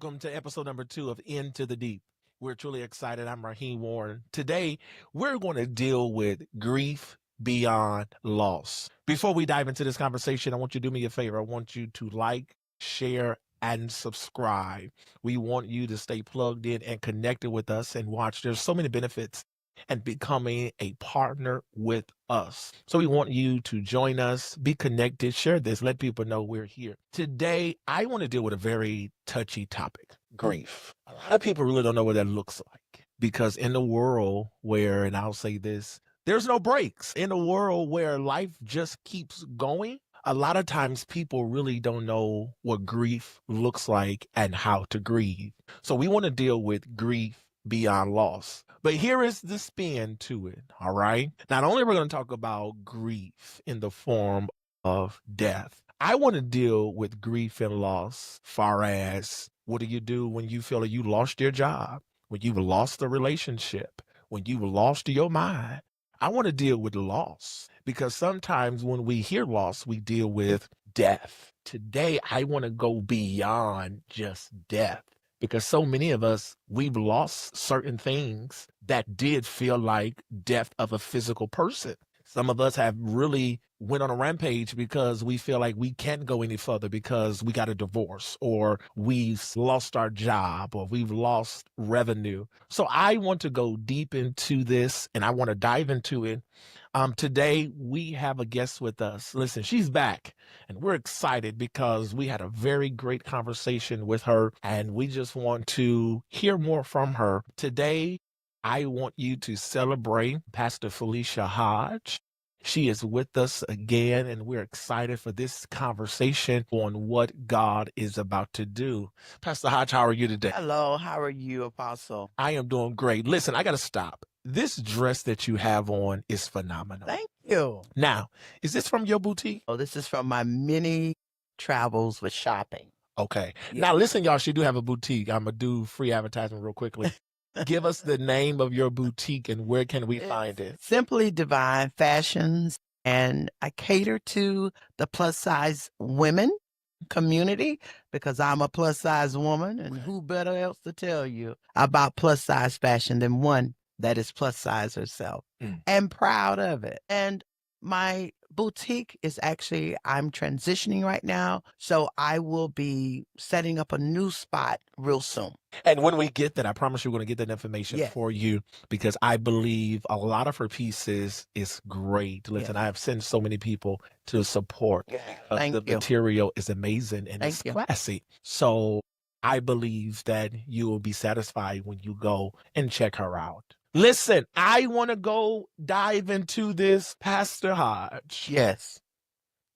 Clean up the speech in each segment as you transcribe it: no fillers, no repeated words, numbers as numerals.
welcome to episode number 2 of Into the Deep. We're truly excited. I'm Raheem Warren. Today, we're going to deal with grief beyond loss. Before we dive into this conversation, I want you to do me a favor. I want you to like, share, and subscribe. We want you to stay plugged in and connected with us and watch. There's so many benefits and becoming a partner with us. So we want you to join us, be connected, share this, let people know we're here. Today, I want to deal with a very touchy topic, grief. A lot of people really don't know what that looks like because in the world where, and I'll say this, there's no breaks. In a world where life just keeps going, a lot of times people really don't know what grief looks like and how to grieve. So we want to deal with grief beyond loss. But here is the spin to it, all right? Not only are we going to talk about grief in the form of death, I want to deal with grief and loss far as what do you do when you feel like you lost your job, when you've lost a relationship, when you've lost your mind. I want to deal with loss because sometimes when we hear loss, we deal with death. Today, I want to go beyond just death because so many of us, we've lost certain things that did feel like death of a physical person. Some of us have really went on a rampage because we feel like we can't go any further because we got a divorce or we've lost our job or we've lost revenue. So I want to go deep into this and I want to dive into it. Today we have a guest with us. Listen, she's back and we're excited because we had a very great conversation with her and we just want to hear more from her. Today, I want you to celebrate Pastor Felicia Hodge. She is with us again, and we're excited for this conversation on what God is about to do. Pastor Hodge, how are you today? Hello, how are you, Apostle? I am doing great. Listen, I got to stop. This dress that you have on is phenomenal. Thank you. Now, is this from your boutique? Oh, this is from my many travels with shopping. Okay. Yeah. Now, listen, y'all, she do have a boutique. I'm going to do free advertisement real quickly. Give us the name of your boutique and where can we find it? Simply Divine Fashions, and I cater to the plus size women community because I'm a plus size woman, and who better else to tell you about plus size fashion than one that is plus size herself and proud of it. And my boutique is actually, I'm transitioning right now, so I will be setting up a new spot real soon. And when we get that, I promise you we're going to get that information Yes. for you because I believe a lot of her pieces is great. Listen, Yes. I have sent so many people to support. Thank the you. material is amazing and Thank it's you. classy. So I believe that you will be satisfied when you go and check her out. Listen, I want to go dive into this, Pastor Hodge. Yes.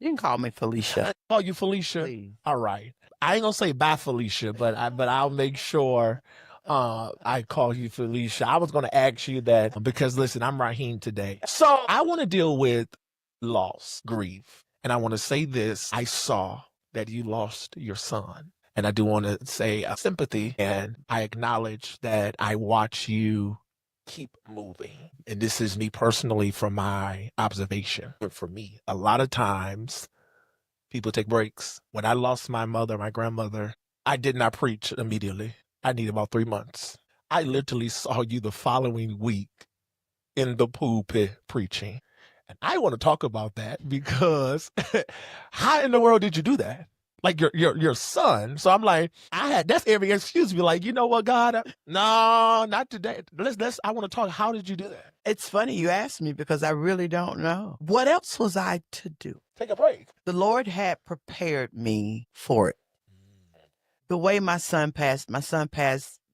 You can call me Felicia. Call you Felicia? Please. All right. I ain't gonna say bye, Felicia, but I'll make sure I call you Felicia. I was gonna ask you that because listen, I'm Raheem today. So I want to deal with loss, grief. And I want to say this. I saw that you lost your son. And I do want to say sympathy. And I acknowledge that I watch you keep moving. And this is me personally from my observation. For me, a lot of times people take breaks. When I lost my mother, my grandmother, I did not preach immediately. I needed about 3 months. I literally saw you the following week in the pulpit preaching. And I want to talk about that because how in the world did you do that? Like your son. So I'm like, that's every excuse to be like, you know what, God? No, not today. I want to talk. How did you do that? It's funny you asked me because I really don't know. What else was I to do? Take a break. The Lord had prepared me for it. The way my son passed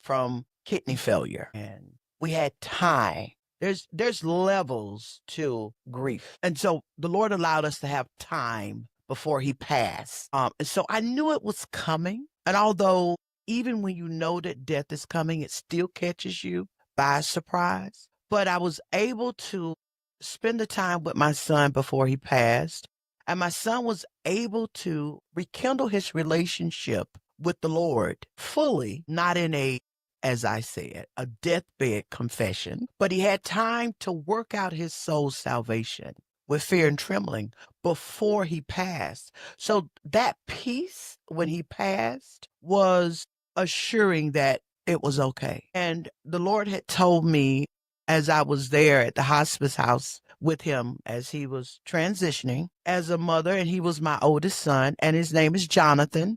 from kidney failure, and we had time. There's levels to grief. And so the Lord allowed us to have time before he passed. And so I knew it was coming. And although even when you know that death is coming, it still catches you by surprise. But I was able to spend the time with my son before he passed. And my son was able to rekindle his relationship with the Lord fully, not in as I said, a deathbed confession, but he had time to work out his soul's salvation with fear and trembling before he passed. So that peace when he passed was assuring that it was okay. And the Lord had told me as I was there at the hospice house with him as he was transitioning as a mother, and he was my oldest son, and his name is Jonathan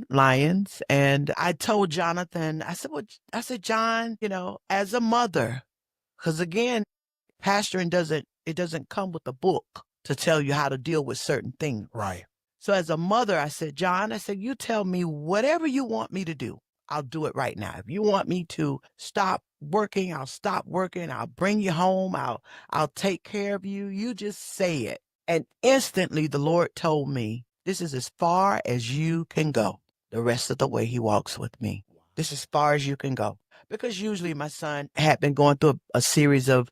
Lyons. And I told Jonathan, I said, John, as a mother, because again, pastoring doesn't come with a book to tell you how to deal with certain things. Right. So as a mother, I said, John, you tell me whatever you want me to do. I'll do it right now. If you want me to stop working, I'll stop working. I'll bring you home. I'll take care of you. You just say it. And instantly the Lord told me, this is as far as you can go. The rest of the way he walks with me. This is as far as you can go. Because usually my son had been going through a series of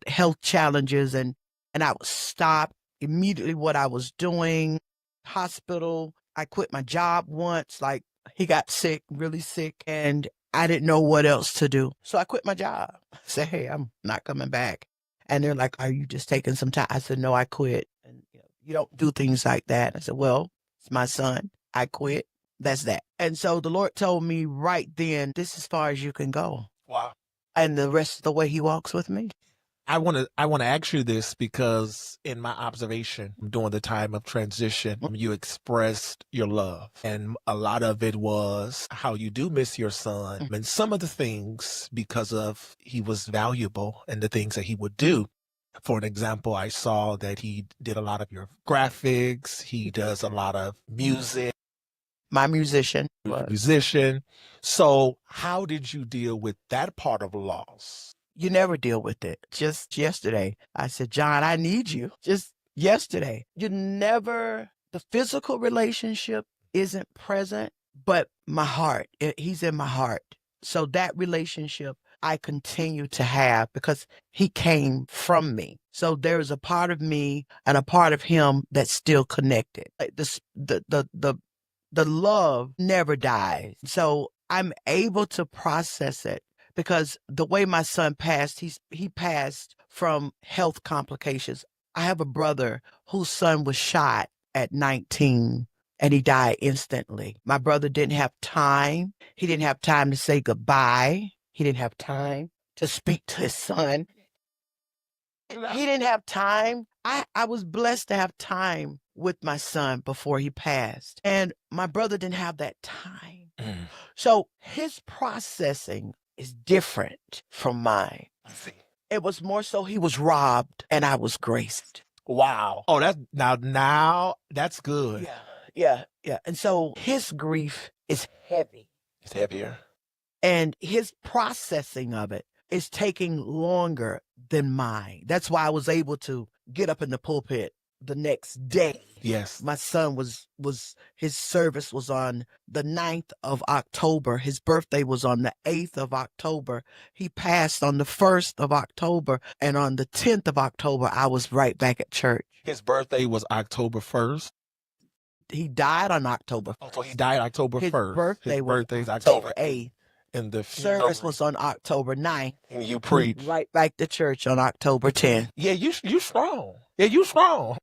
health challenges, and I would stop immediately what I was doing. Hospital. I quit my job once, like he got sick, really sick, and I didn't know what else to do. So I quit my job. I said, hey, I'm not coming back. And they're like, are you just taking some time? I said, no, I quit. And you don't do things like that. I said, well, it's my son. I quit. That's that. And so the Lord told me right then, this is as far as you can go. Wow. And the rest of the way he walks with me. I want to ask you this because in my observation during the time of transition, you expressed your love, and a lot of it was how you do miss your son, and some of the things because of he was valuable and the things that he would do. For an example, I saw that he did a lot of your graphics. He does a lot of music. My musician. So how did you deal with that part of loss? You never deal with it. Just yesterday, I said, John, I need you. Just yesterday. The physical relationship isn't present, but my heart, he's in my heart. So that relationship I continue to have because he came from me. So there's a part of me and a part of him that's still connected. Like the love never dies. So I'm able to process it. Because the way my son passed, he passed from health complications. I have a brother whose son was shot at 19 and he died instantly. My brother didn't have time. He didn't have time to say goodbye. He didn't have time to speak to his son. He didn't have time. I was blessed to have time with my son before he passed. And my brother didn't have that time. So his processing is different from mine. I see. It was more so he was robbed and I was graced. Wow. Oh, that's now that's good. Yeah. And so his grief is heavy. It's heavier. And his processing of it is taking longer than mine. That's why I was able to get up in the pulpit the next day. Yes. My son his service was on the 9th of October. His birthday was on the 8th of October. He passed on the 1st of October. And on the 10th of October, I was right back at church. His birthday was October 1st. He died on October 1st. Oh, so he died October 1st. His birthday was October 8th. And the service was on October 9th. And you preached. Right back to church on October 10th. Yeah, you strong. Yeah, you strong.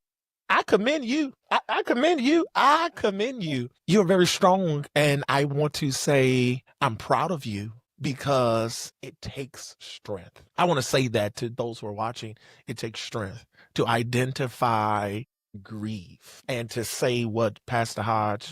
I commend you. I commend you. I commend you. You're very strong. And I want to say I'm proud of you because it takes strength. I want to say that to those who are watching. It takes strength to identify grief and to say what Pastor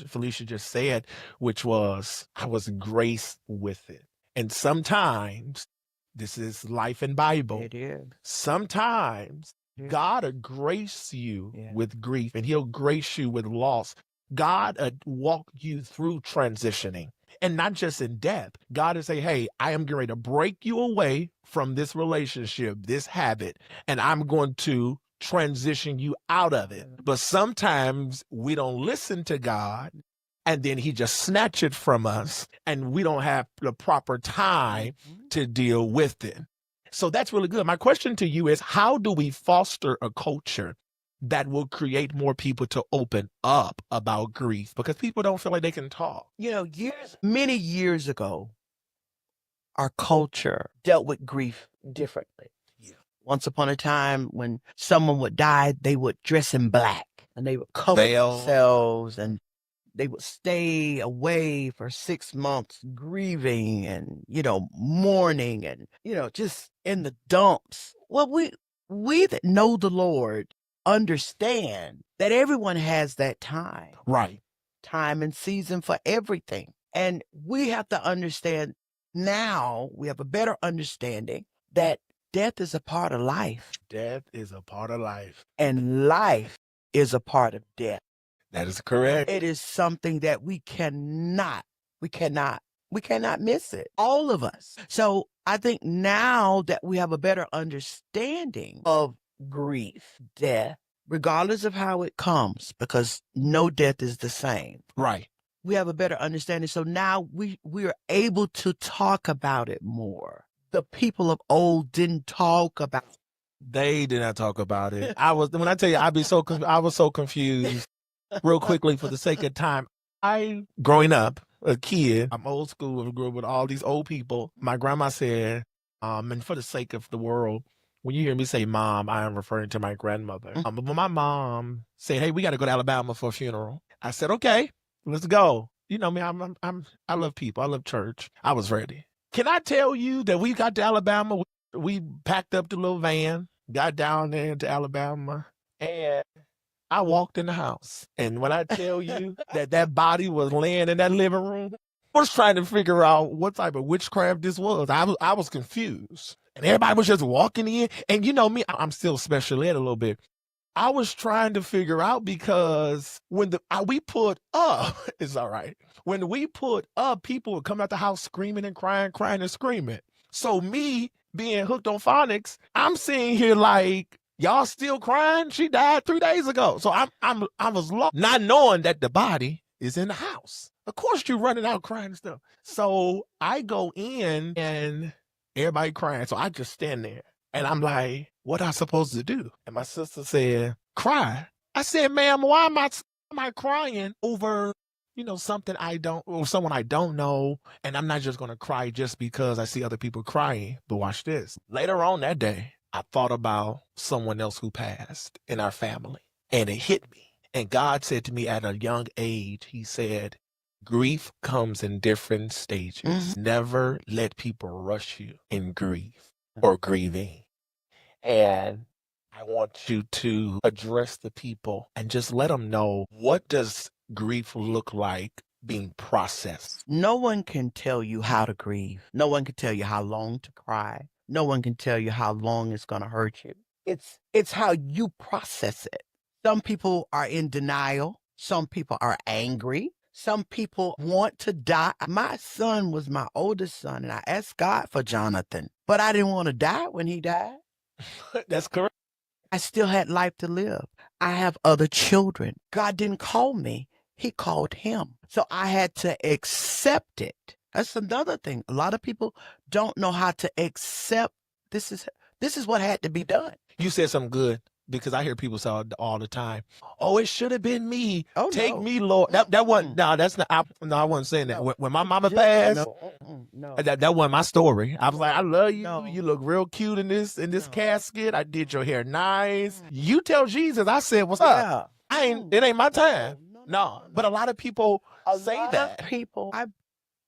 Felicia just said, which was, I was graced with it. And sometimes, this is life and Bible. It is. Sometimes God will grace you with grief, and he'll grace you with loss. God walk you through transitioning, and not just in death. God will say, hey, I am going to break you away from this relationship, this habit, and I'm going to transition you out of it. But sometimes we don't listen to God, and then he just snatch it from us, and we don't have the proper time to deal with it. So that's really good. My question to you is, how do we foster a culture that will create more people to open up about grief? Because people don't feel like they can talk. Many years ago, our culture dealt with grief differently. Yeah. Once upon a time, when someone would die, they would dress in black and they would cover themselves and they would stay away for 6 months grieving and, mourning and, just in the dumps. Well, we that know the Lord understand that everyone has that time. Right. Time and season for everything. And we have to understand now, we have a better understanding that death is a part of life. Death is a part of life. And life is a part of death. That is correct. It is something that we cannot miss it. All of us. So I think now that we have a better understanding of grief, death, regardless of how it comes, because no death is the same. Right. We have a better understanding. So now we are able to talk about it more. The people of old didn't talk about it. They did not talk about it. When I tell you, I was so confused. Real quickly, for the sake of time, growing up, a kid, I'm old school, I grew up with all these old people. My grandma said, and for the sake of the world, when you hear me say mom, I am referring to my grandmother. But when my mom said, hey, we got to go to Alabama for a funeral, I said, okay, let's go. You know me, I love people. I love church. I was ready. Can I tell you that we got to Alabama? We packed up the little van, got down there to Alabama, and I walked in the house. And when I tell you that body was laying in that living room, I was trying to figure out what type of witchcraft this was. I was confused. And everybody was just walking in. And you know me, I'm still special ed a little bit. I was trying to figure out because when we put up, it's all right. When we put up, people would come out the house screaming and crying and screaming. So me being hooked on phonics, I'm sitting here like, y'all still crying? She died 3 days ago. So I was lost, not knowing that the body is in the house. Of course you're running out crying and stuff. So I go in and everybody crying. So I just stand there and I'm like, what am I supposed to do? And my sister said, cry. I said, ma'am, why am I crying over, something someone I don't know? And I'm not just going to cry just because I see other people crying. But watch this. Later on that day, I thought about someone else who passed in our family, and it hit me. And God said to me at a young age, he said, grief comes in different stages. Mm-hmm. Never let people rush you in grief or grieving. And I want you to address the people and just let them know, what does grief look like being processed? No one can tell you how to grieve. No one can tell you how long to cry. No one can tell you how long it's going to hurt you. It's how you process it. Some people are in denial. Some people are angry. Some people want to die. My son was my oldest son, and I asked God for Jonathan, but I didn't want to die when he died. That's correct. I still had life to live. I have other children. God didn't call me. He called him. So I had to accept it. That's another thing. A lot of people don't know how to accept this is what had to be done. You said something good, because I hear people say all the time, oh, it should have been me. Oh, Take no. me, Lord. That wasn't, no, that's not, I wasn't saying that. When my mama passed, no. That wasn't my story. I was like, I love you. No. You look real cute in this casket. I did your hair nice. You tell Jesus, I said, what's up? It ain't my time. No. But a lot of people say that. I've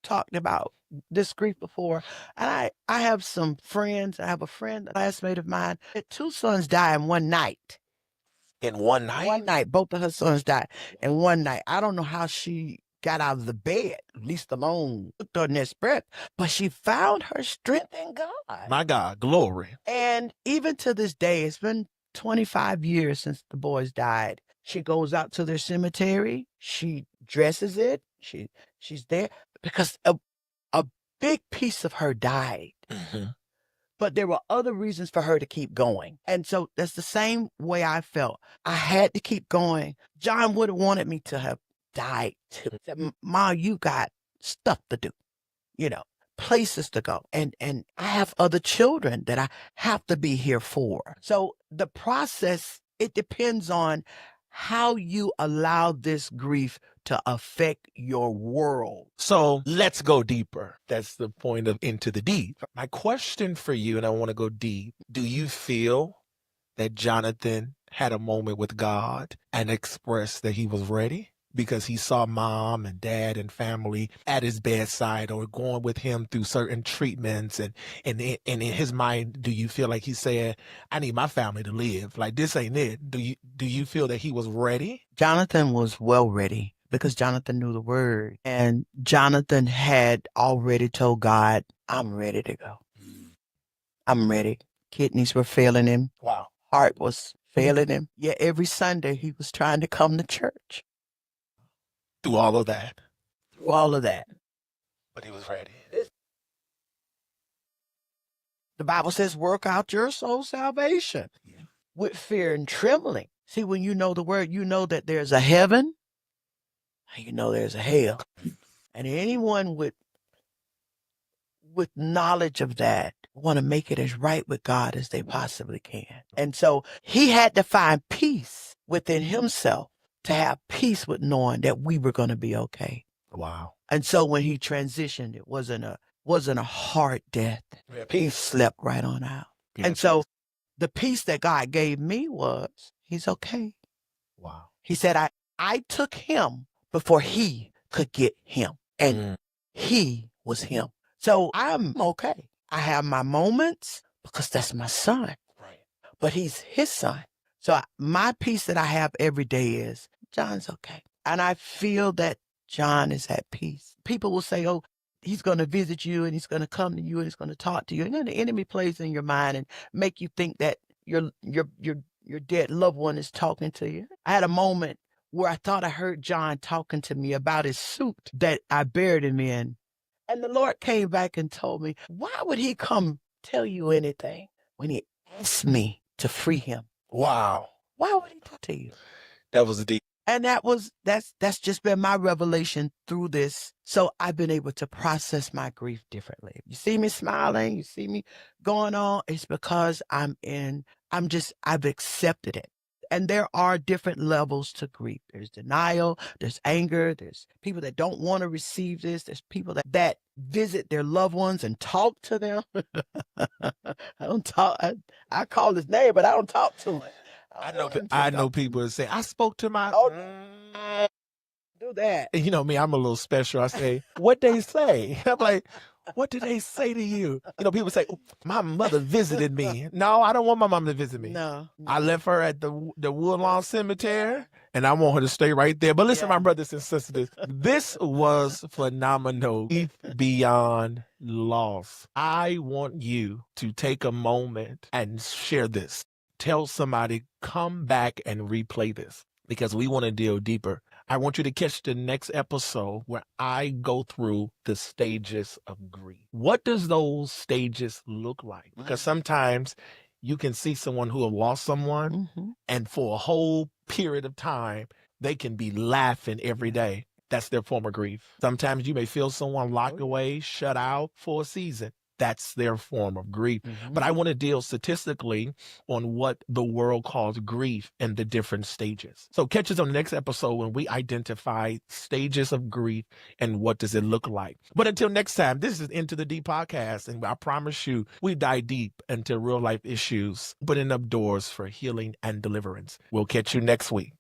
talked about this grief before, and I have some friends. I have a friend, a classmate of mine, had 2 sons die in one night. In one night? One night. Both of her sons died in one night. I don't know how she got out of the bed, least alone, took her next breath, but she found her strength in God. My God, glory. And even to this day, it's been 25 years since the boys died. She goes out to their cemetery. She dresses it. She's there because a big piece of her died. Mm-hmm. But there were other reasons for her to keep going. And so that's the same way I felt. I had to keep going. John would have wanted me to have died too. He said, Ma, you got stuff to do, places to go. And I have other children that I have to be here for. So the process, it depends on how you allow this grief to affect your world. So let's go deeper. That's the point of Into the Deep. My question for you, and I want to go deep, do you feel that Jonathan had a moment with God and expressed that he was ready? because he saw mom and dad and family at his bedside or going with him through certain treatments. And in his mind, do you feel like he said, I need my family to live? Like, this ain't it. Do you feel that he was ready? Jonathan was well ready because Jonathan knew the word. And Jonathan had already told God, I'm ready to go. I'm ready. Kidneys were failing him. Wow. Heart was failing him. Yet every Sunday he was trying to come to church. Through all of that. Through all of that. But he was ready. The Bible says, work out your soul salvation with fear and trembling. See, when you know the word, you know that there's a heaven and you know there's a hell. And anyone with knowledge of that want to make it as right with God as they possibly can. And so he had to find peace within himself to have peace with knowing that we were going to be okay. Wow. And so when he transitioned, it wasn't a hard death. Peace slept right on out. Yeah. And so the peace that God gave me was, he's okay. Wow. He said, I took him before he could get him. And he was him. So I'm okay. I have my moments because that's my son. Right. But he's his son. So my peace that I have every day is, John's okay. And I feel that John is at peace. People will say, oh, he's going to visit you and he's going to come to you and he's going to talk to you. And then the enemy plays in your mind and make you think that your dead loved one is talking to you. I had a moment where I thought I heard John talking to me about his suit that I buried him in. And the Lord came back and told me, why would he come tell you anything when he asked me to free him? Wow. Why would he talk to you? That was deep. And that's just been my revelation through this. So I've been able to process my grief differently. You see me smiling, you see me going on, it's because I've accepted it. And there are different levels to grief. There's denial, there's anger, there's people that don't want to receive this. There's people that visit their loved ones and talk to them. I call his name, but I don't talk to him. I know people that say, I spoke to my... do that. And you know me, I'm a little special. I say, what they say? I'm like, what did they say to you? You know, people say, my mother visited me. No, I don't want my mom to visit me. No. I left her at the Woodlawn Cemetery, and I want her to stay right there. But listen, my brothers and sisters, this was phenomenal. Beyond loss. I want you to take a moment and share this. Tell somebody, come back and replay this because we want to deal deeper. I want you to catch the next episode where I go through the stages of grief. What does those stages look like? Because sometimes you can see someone who have lost someone and for a whole period of time, they can be laughing every day. That's their form of grief. Sometimes you may feel someone locked away, shut out for a season. That's their form of grief. But I want to deal statistically on what the world calls grief and the different stages. So catch us on the next episode when we identify stages of grief and what does it look like. But until next time, this is Into the Deep podcast. And I promise you, we dive deep into real life issues, opening up doors for healing and deliverance. We'll catch you next week.